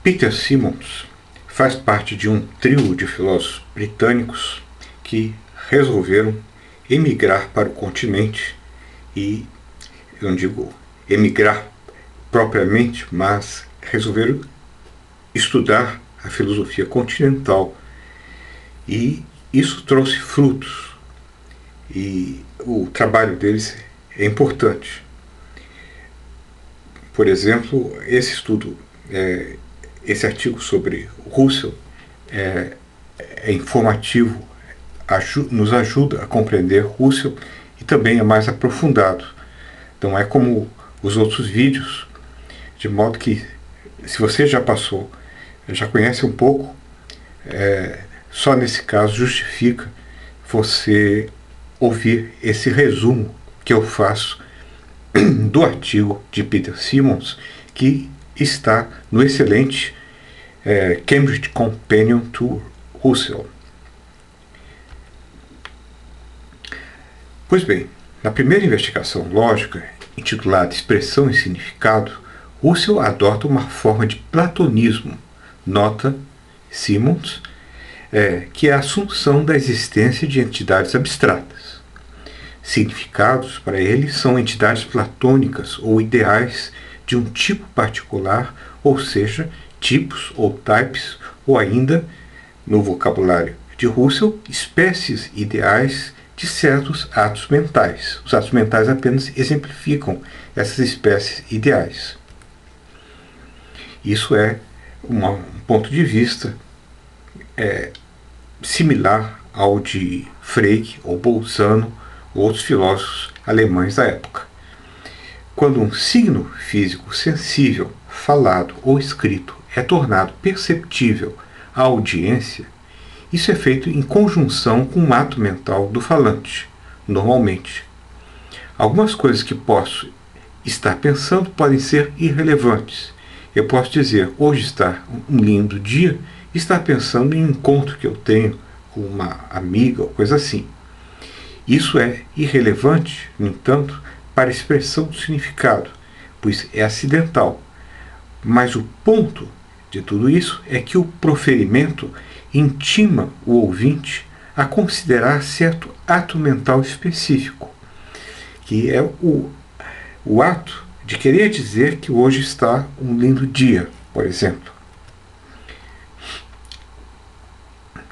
Peter Simmons faz parte de um trio de filósofos britânicos que resolveram emigrar para o continente e, eu não digo emigrar propriamente, mas resolveram estudar a filosofia continental e isso trouxe frutos e o trabalho deles é importante. Por exemplo, esse estudo, esse artigo sobre Russell é informativo, nos ajuda a compreender Russell e também é mais aprofundado. Não é como os outros vídeos, de modo que, se você já passou, já conhece um pouco, só nesse caso justifica você ouvir esse resumo que eu faço do artigo de Peter Simmons, que está no excelente Cambridge Companion to Russell. Pois bem, na primeira investigação lógica, intitulada Expressão e Significado, Russell adota uma forma de platonismo, nota Simmons, que é a assunção da existência de entidades abstratas. Significados, para ele, são entidades platônicas ou ideais de um tipo particular, ou seja, tipos ou types, ou ainda, no vocabulário de Russell, espécies ideais de certos atos mentais. Os atos mentais apenas exemplificam essas espécies ideais. Isso é um ponto de vista similar ao de Frege ou Bolzano, outros filósofos alemães da época. Quando um signo físico sensível, falado ou escrito é tornado perceptível à audiência, isso é feito em conjunção com o ato mental do falante, normalmente. Algumas coisas que posso estar pensando podem ser irrelevantes. Eu posso dizer, hoje está um lindo dia, e estar pensando em um encontro que eu tenho com uma amiga ou coisa assim. Isso é irrelevante, no entanto, para a expressão do significado, pois é acidental. Mas o ponto de tudo isso é que o proferimento intima o ouvinte a considerar certo ato mental específico, que é o ato de querer dizer que hoje está um lindo dia, por exemplo.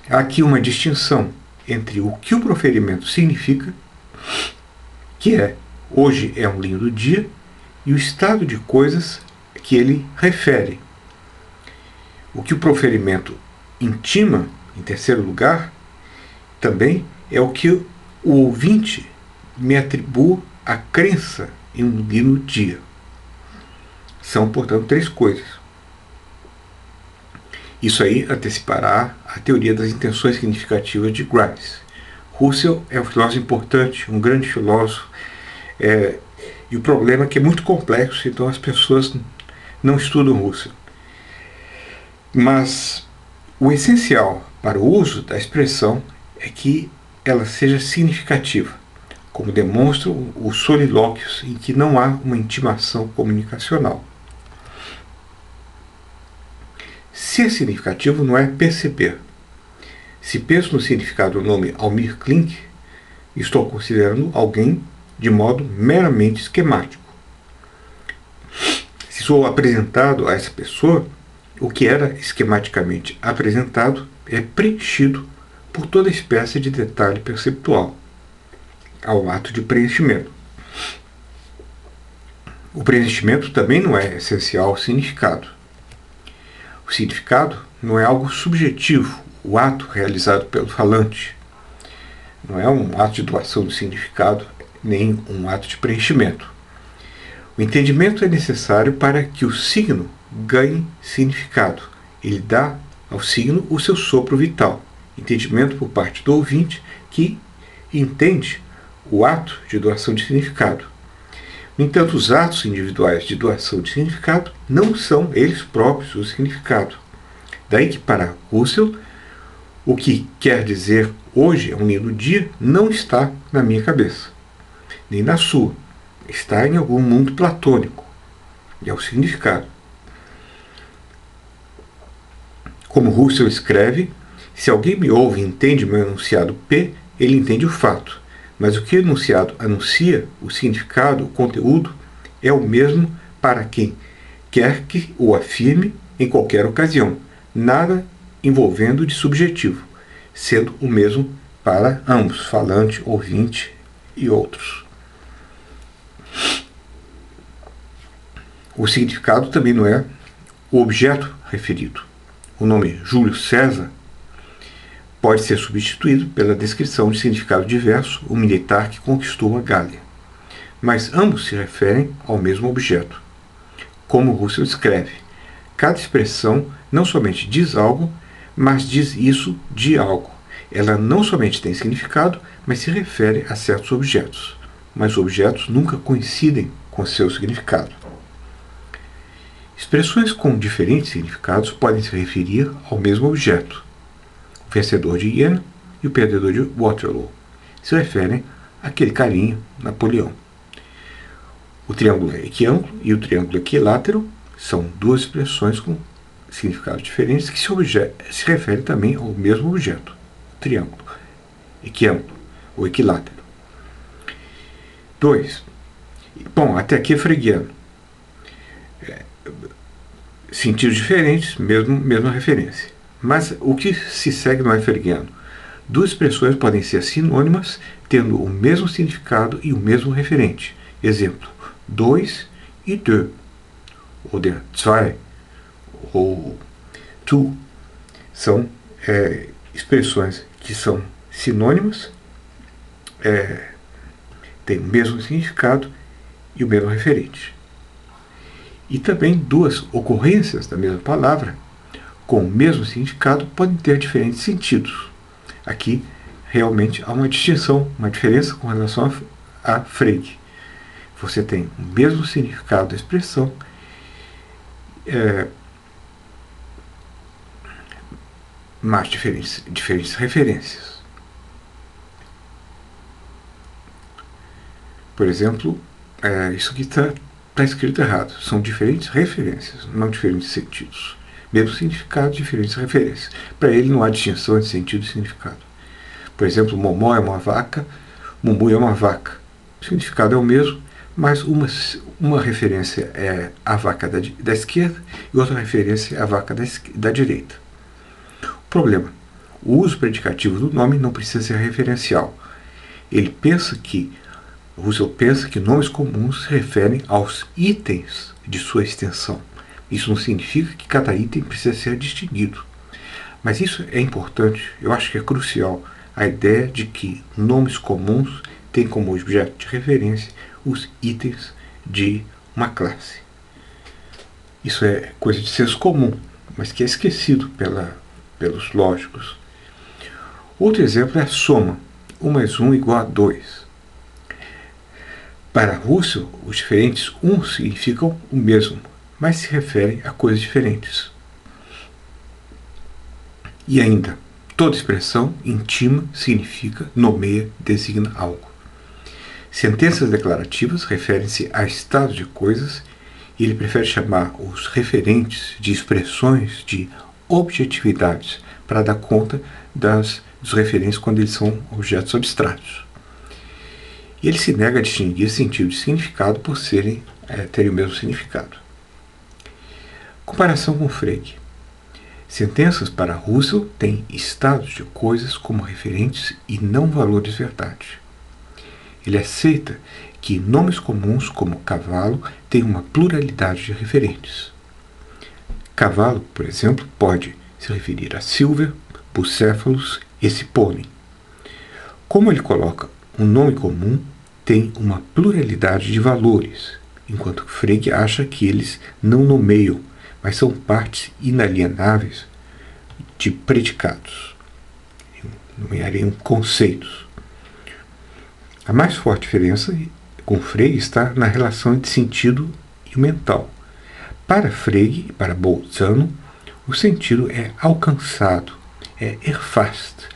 Há aqui uma distinção entre o que o proferimento significa, que é hoje é um lindo dia, e o estado de coisas que ele refere. O que o proferimento intima, em terceiro lugar, também é o que o ouvinte me atribua a crença em um lindo dia. São, portanto, três coisas. Isso aí antecipará a teoria das intenções significativas de Grimes. Russell é um filósofo importante, um grande filósofo, e o problema é que é muito complexo, então as pessoas não estudam Russell. Mas o essencial para o uso da expressão é que ela seja significativa, como demonstram os solilóquios em que não há uma intimação comunicacional. Ser significativo não é perceber. Se penso no significado do nome Almir Klink, estou considerando alguém de modo meramente esquemático. Se sou apresentado a essa pessoa, o que era esquematicamente apresentado é preenchido por toda espécie de detalhe perceptual, ao ato de preenchimento. O preenchimento também não é essencial ao significado. O significado não é algo subjetivo, o ato realizado pelo falante. Não é um ato de doação do significado, nem um ato de preenchimento. O entendimento é necessário para que o signo ganhe significado. Ele dá ao signo o seu sopro vital. Entendimento por parte do ouvinte que entende o ato de doação de significado. No entanto, os atos individuais de doação de significado não são eles próprios o significado. Daí que, para Russell, o que quer dizer hoje é um lindo dia não está na minha cabeça, nem na sua. Está em algum mundo platônico. E é o significado. Como Russell escreve, se alguém me ouve e entende meu enunciado P, ele entende o fato. Mas o que o enunciado anuncia, o significado, o conteúdo, é o mesmo para quem quer que o afirme em qualquer ocasião, nada envolvendo de subjetivo, sendo o mesmo para ambos, falante, ouvinte e outros. O significado também não é o objeto referido. O nome Júlio César pode ser substituído pela descrição de significado diverso, o militar que conquistou a Gália. Mas ambos se referem ao mesmo objeto. Como Russell escreve, cada expressão não somente diz algo, mas diz isso de algo. Ela não somente tem significado, mas se refere a certos objetos. Mas os objetos nunca coincidem com seu significado. Expressões com diferentes significados podem se referir ao mesmo objeto. O vencedor de Iena e o perdedor de Waterloo se referem àquele carinha, Napoleão. O triângulo equiângulo e o triângulo equilátero são duas expressões com significados diferentes que se referem também ao mesmo objeto, o triângulo equiângulo ou equilátero. 2. Bom, até aqui é freguiano. Sentidos diferentes, mesma referência. Mas o que se segue não é freguiano. Duas expressões podem ser sinônimas, tendo o mesmo significado e o mesmo referente. Exemplo, dois e deux, ou der zwei, ou tu, são expressões que são sinônimas, têm o mesmo significado e o mesmo referente. E também duas ocorrências da mesma palavra, com o mesmo significado, podem ter diferentes sentidos. Aqui, realmente, há uma distinção, uma diferença com relação a Frege. Você tem o mesmo significado da expressão, mas diferentes referências. Por exemplo, isso aqui está escrito errado. São diferentes referências, não diferentes sentidos. Mesmo significado, diferentes referências. Para ele não há distinção entre sentido e significado. Por exemplo, Momó é uma vaca, Mumbu é uma vaca. O significado é o mesmo, mas uma referência é a vaca da esquerda e outra referência é a vaca da direita. O problema: o uso predicativo do nome não precisa ser referencial. Russell pensa que nomes comuns se referem aos itens de sua extensão. Isso não significa que cada item precisa ser distinguido. Mas isso é importante, eu acho que é crucial, a ideia de que nomes comuns têm como objeto de referência os itens de uma classe. Isso é coisa de senso comum, mas que é esquecido pelos lógicos. Outro exemplo é a soma. 1 mais 1 igual a 2. Para Russell, os diferentes significam o mesmo, mas se referem a coisas diferentes. E ainda, toda expressão intima significa, nomeia, designa algo. Sentenças declarativas referem-se a estados de coisas e ele prefere chamar os referentes de expressões de objetividades para dar conta dos referentes quando eles são objetos abstratos. E ele se nega a distinguir sentido e significado por terem o mesmo significado. Comparação com Frege. Sentenças para Russell têm estados de coisas como referentes e não valores verdade. Ele aceita que nomes comuns como cavalo têm uma pluralidade de referentes. Cavalo, por exemplo, pode se referir a Silver, Bucéfalos e Cipone. Como ele coloca um nome comum, tem uma pluralidade de valores, enquanto Frege acha que eles não nomeiam, mas são partes inalienáveis de predicados. Nomeariam conceitos. A mais forte diferença com Frege está na relação entre sentido e o mental. Para Frege e para Bolzano, o sentido é alcançado, é erfast.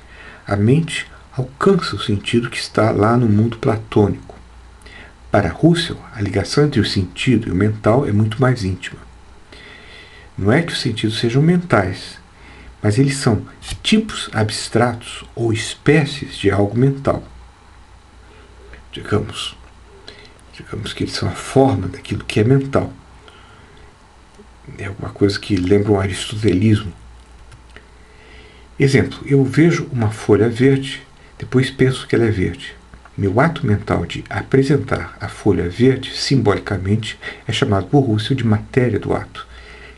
A mente alcança o sentido que está lá no mundo platônico. Para Russell, a ligação entre o sentido e o mental é muito mais íntima. Não é que os sentidos sejam mentais, mas eles são tipos abstratos ou espécies de algo mental. Digamos que eles são a forma daquilo que é mental. É alguma coisa que lembra o aristotelismo. Exemplo, eu vejo uma folha verde, depois penso que ela é verde. Meu ato mental de apresentar a folha verde simbolicamente é chamado por Russell de matéria do ato,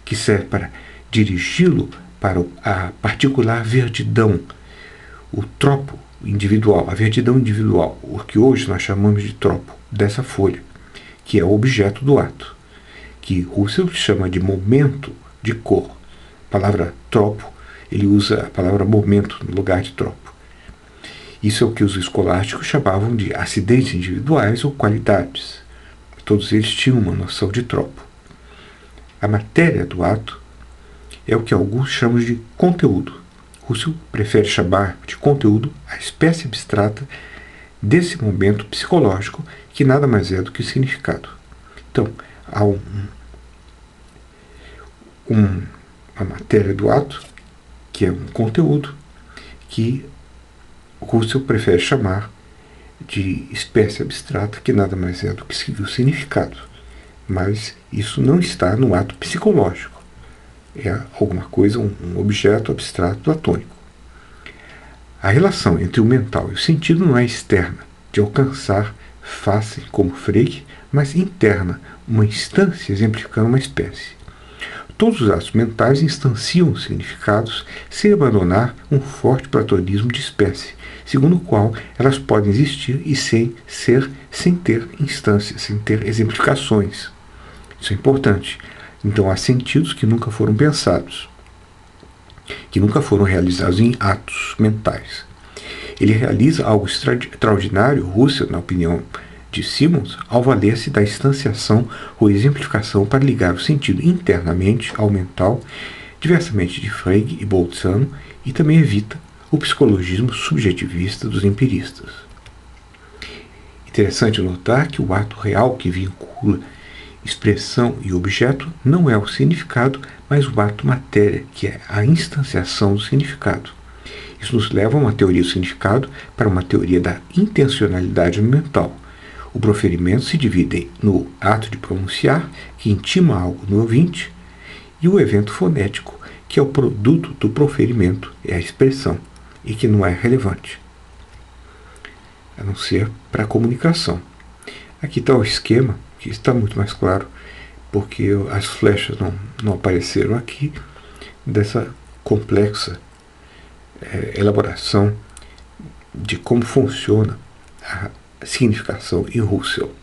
que serve para dirigi-lo para a particular verdidão, o tropo individual, a verdidão individual, o que hoje nós chamamos de tropo dessa folha, que é o objeto do ato, que Russell chama de momento de cor. A palavra tropo, ele usa a palavra momento no lugar de tropo. Isso é o que os escolásticos chamavam de acidentes individuais ou qualidades. Todos eles tinham uma noção de tropo. A matéria do ato é o que alguns chamam de conteúdo. Russell prefere chamar de conteúdo a espécie abstrata desse momento psicológico, que nada mais é do que o significado. Então, há a matéria do ato, que é um conteúdo, que Russell prefere chamar de espécie abstrata, que nada mais é do que o significado. Mas isso não está no ato psicológico. É alguma coisa, um objeto abstrato platônico. A relação entre o mental e o sentido não é externa, de alcançar fácil como Frege, mas interna, uma instância exemplificando uma espécie. Todos os atos mentais instanciam significados sem abandonar um forte platonismo de espécie, segundo o qual elas podem existir e sem ter instâncias, sem ter exemplificações. Isso é importante. Então há sentidos que nunca foram pensados, que nunca foram realizados em atos mentais. Ele realiza algo extraordinário, Russell, na opinião de Simmons, ao valer-se da instanciação ou exemplificação para ligar o sentido internamente ao mental, diversamente de Frege e Bolzano, e também evita o psicologismo subjetivista dos empiristas. Interessante notar que o ato real que vincula expressão e objeto não é o significado, mas o ato matéria, que é a instanciação do significado. Isso nos leva a uma teoria do significado para uma teoria da intencionalidade no mental. O proferimento se divide no ato de pronunciar, que intima algo no ouvinte, e o evento fonético, que é o produto do proferimento, é a expressão, e que não é relevante, a não ser para a comunicação. Aqui está o esquema, que está muito mais claro, porque as flechas não apareceram aqui, dessa complexa elaboração de como funciona a significação em Russell.